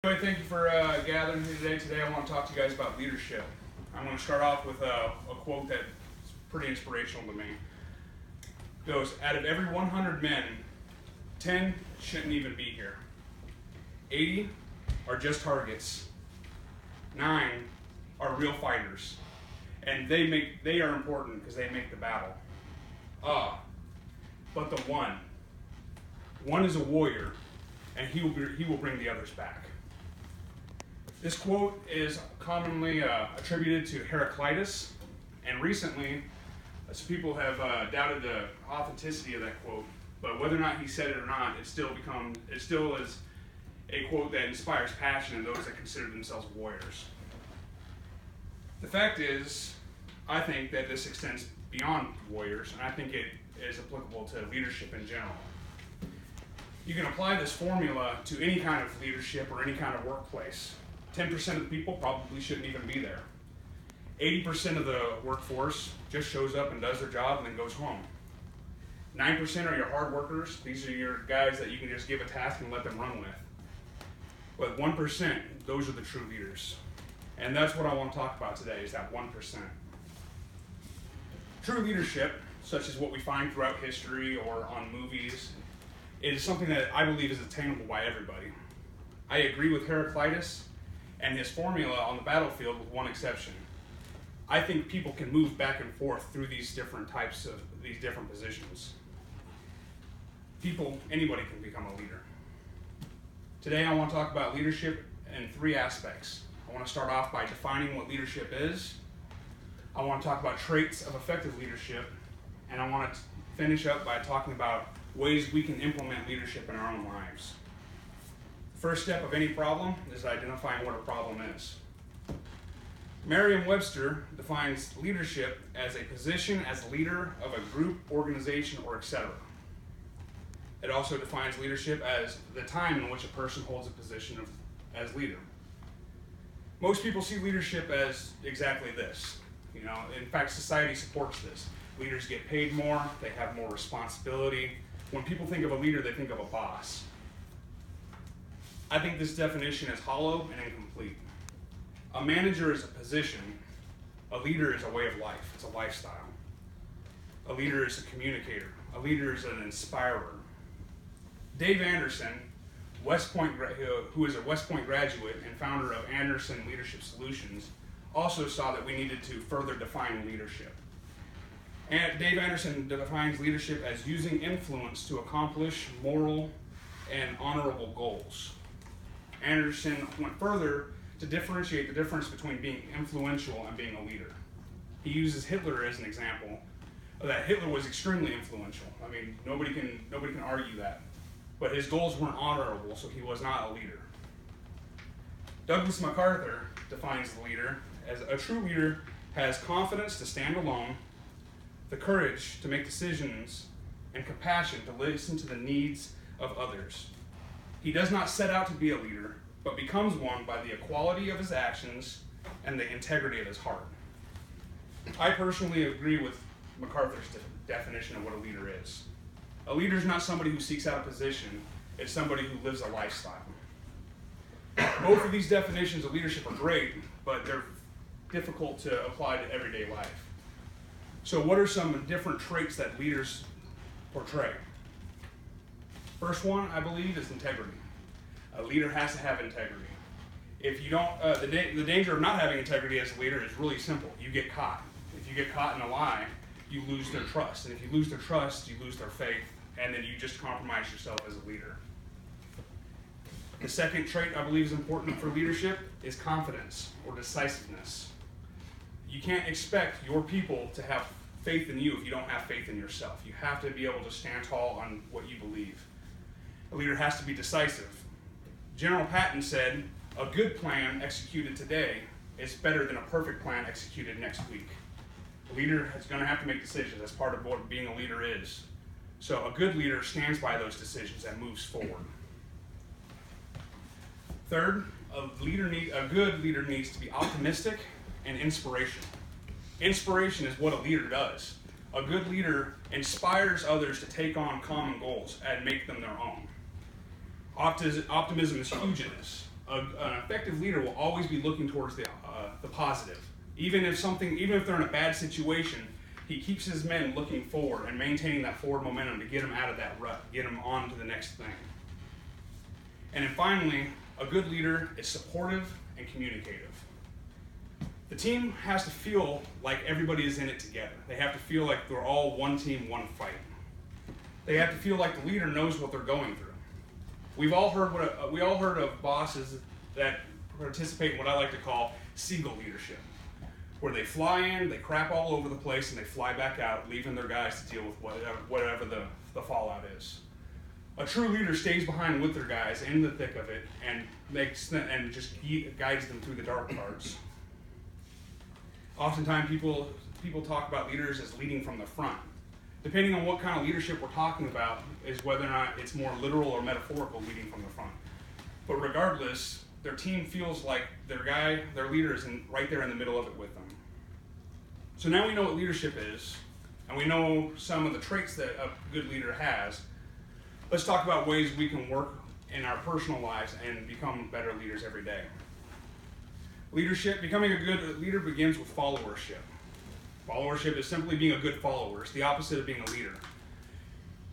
Anyway, thank you for gathering here today. Today I want to talk to you guys about leadership. I'm going to start off with a quote that's pretty inspirational to me. It goes, out of every 100 men, 10 shouldn't even be here. 80 are just targets. 9 are real fighters. And they are important because they make the battle. But the one is a warrior, and he will bring the others back. This quote is commonly attributed to Heraclitus, and recently some people have doubted the authenticity of that quote. But whether or not he said it or not, it still is a quote that inspires passion in those that consider themselves warriors. The fact is, I think that this extends beyond warriors, and I think it is applicable to leadership in general. You can apply this formula to any kind of leadership or any kind of workplace. 10% of the people probably shouldn't even be there. 80% of the workforce just shows up and does their job and then goes home. 9% are your hard workers. These are your guys that you can just give a task and let them run with. But 1%, those are the true leaders. And that's what I want to talk about today, is that 1%. True leadership, such as what we find throughout history or on movies, is something that I believe is attainable by everybody. I agree with Heraclitus and his formula on the battlefield with one exception. I think people can move back and forth through these different positions. Anybody can become a leader. Today I want to talk about leadership in 3 aspects. I want to start off by defining what leadership is. I want to talk about traits of effective leadership. And I want to finish up by talking about ways we can implement leadership in our own lives. First step of any problem is identifying what a problem is. Merriam-Webster defines leadership as a position as leader of a group, organization, or etc. It also defines leadership as the time in which a person holds a position as leader. Most people see leadership as exactly this. In fact, society supports this. Leaders get paid more, they have more responsibility. When people think of a leader, they think of a boss. I think this definition is hollow and incomplete. A manager is a position. A leader is a way of life. It's a lifestyle. A leader is a communicator. A leader is an inspirer. Dave Anderson, who is a West Point graduate and founder of Anderson Leadership Solutions, also saw that we needed to further define leadership. And Dave Anderson defines leadership as using influence to accomplish moral and honorable goals. Anderson went further to differentiate the difference between being influential and being a leader. He uses Hitler as an example, that Hitler was extremely influential. I mean, nobody can argue that. But his goals weren't honorable, so he was not a leader. Douglas MacArthur defines the leader as a true leader has confidence to stand alone, the courage to make decisions, and compassion to listen to the needs of others. He does not set out to be a leader, but becomes one by the equality of his actions and the integrity of his heart. I personally agree with MacArthur's definition of what a leader is. A leader is not somebody who seeks out a position, it's somebody who lives a lifestyle. Both of these definitions of leadership are great, but they're difficult to apply to everyday life. So what are some different traits that leaders portray? First one, I believe, is integrity. A leader has to have integrity. If you don't, the danger of not having integrity as a leader is really simple. You get caught. If you get caught in a lie, you lose their trust. And if you lose their trust, you lose their faith, and then you just compromise yourself as a leader. The second trait I believe is important for leadership is confidence or decisiveness. You can't expect your people to have faith in you if you don't have faith in yourself. You have to be able to stand tall on what you believe. A leader has to be decisive. General Patton said, a good plan executed today is better than a perfect plan executed next week. A leader is going to have to make decisions. That's part of what being a leader is. So a good leader stands by those decisions and moves forward. Third, a good leader needs to be optimistic and inspirational. Inspiration is what a leader does. A good leader inspires others to take on common goals and make them their own. Optimism is huge in this. An effective leader will always be looking towards the positive. Even if they're in a bad situation, he keeps his men looking forward and maintaining that forward momentum to get them out of that rut, get them on to the next thing. And then finally, a good leader is supportive and communicative. The team has to feel like everybody is in it together. They have to feel like they're all one team, one fight. They have to feel like the leader knows what they're going through. We all heard of bosses that participate in what I like to call seagull leadership, where they fly in, they crap all over the place, and they fly back out, leaving their guys to deal with whatever the fallout is. A true leader stays behind with their guys in the thick of it and just guides them through the dark parts. Oftentimes, people talk about leaders as leading from the front. Depending on what kind of leadership we're talking about is whether or not it's more literal or metaphorical leading from the front. But regardless, their team feels like their leader is right there in the middle of it with them. So now we know what leadership is, and we know some of the traits that a good leader has. Let's talk about ways we can work in our personal lives and become better leaders every day. Becoming a good leader begins with followership. Followership is simply being a good follower. It's the opposite of being a leader.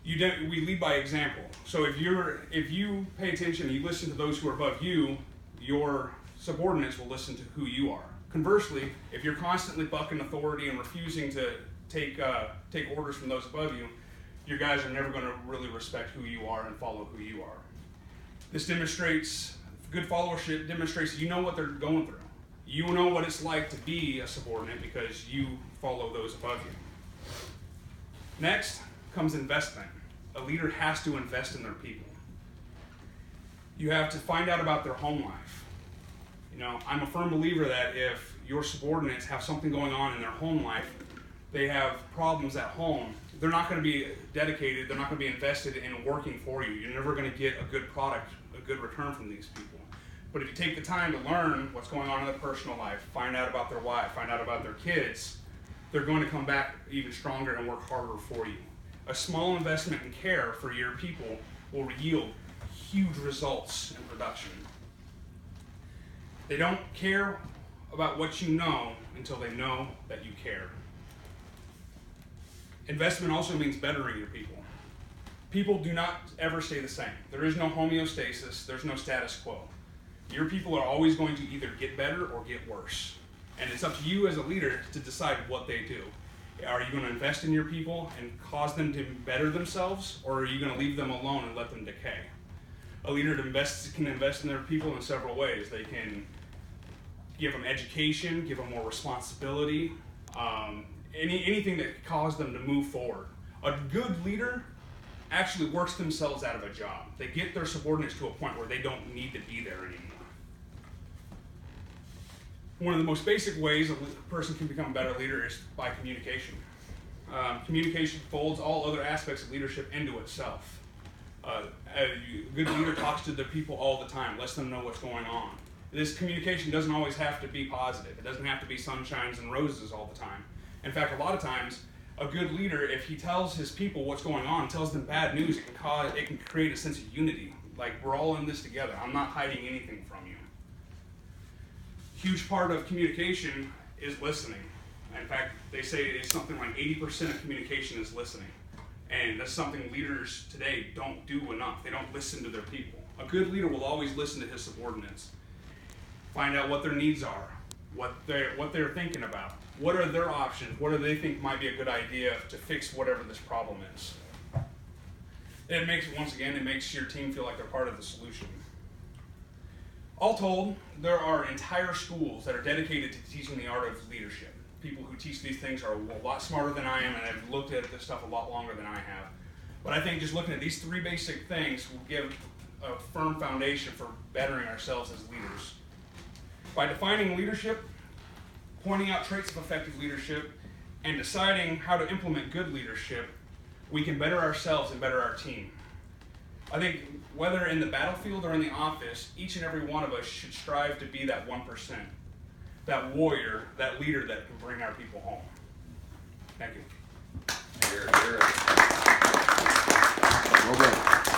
We lead by example. So if you pay attention and you listen to those who are above you, your subordinates will listen to who you are. Conversely, if you're constantly bucking authority and refusing to take orders from those above you, your guys are never going to really respect who you are and follow who you are. Good followership demonstrates that you know what they're going through. You know what it's like to be a subordinate because you follow those above you. Next comes investment. A leader has to invest in their people. You have to find out about their home life. I'm a firm believer that if your subordinates have something going on in their home life, they have problems at home, they're not going to be dedicated, they're not going to be invested in working for you. You're never going to get a good product, a good return from these people. But if you take the time to learn what's going on in their personal life, find out about their wife, find out about their kids, they're going to come back even stronger and work harder for you. A small investment in care for your people will yield huge results in production. They don't care about what you know until they know that you care. Investment also means bettering your people. People do not ever stay the same. There is no homeostasis, there's no status quo. Your people are always going to either get better or get worse. And it's up to you as a leader to decide what they do. Are you going to invest in your people and cause them to better themselves, or are you going to leave them alone and let them decay? A leader can invest in their people in several ways. They can give them education, give them more responsibility, anything that causes them to move forward. A good leader actually works themselves out of a job. They get their subordinates to a point where they don't need to be there anymore. One of the most basic ways a person can become a better leader is by communication. Communication folds all other aspects of leadership into itself. A good leader talks to their people all the time, lets them know what's going on. This communication doesn't always have to be positive. It doesn't have to be sunshines and roses all the time. In fact, a lot of times, a good leader, if he tells his people what's going on, tells them bad news, it can create a sense of unity. Like, we're all in this together. I'm not hiding anything from you. Huge part of communication is listening. In fact, they say it's something like 80% of communication is listening. And that's something leaders today don't do enough. They don't listen to their people. A good leader will always listen to his subordinates. Find out what their needs are, what they're thinking about. What are their options? What do they think might be a good idea to fix whatever this problem is? It makes your team feel like they're part of the solution. All told, there are entire schools that are dedicated to teaching the art of leadership. People who teach these things are a lot smarter than I am, and have looked at this stuff a lot longer than I have. But I think just looking at these three basic things will give a firm foundation for bettering ourselves as leaders. By defining leadership, pointing out traits of effective leadership, and deciding how to implement good leadership, we can better ourselves and better our team. I think whether in the battlefield or in the office, each and every one of us should strive to be that 1%, that warrior, that leader that can bring our people home. Thank you. Well done.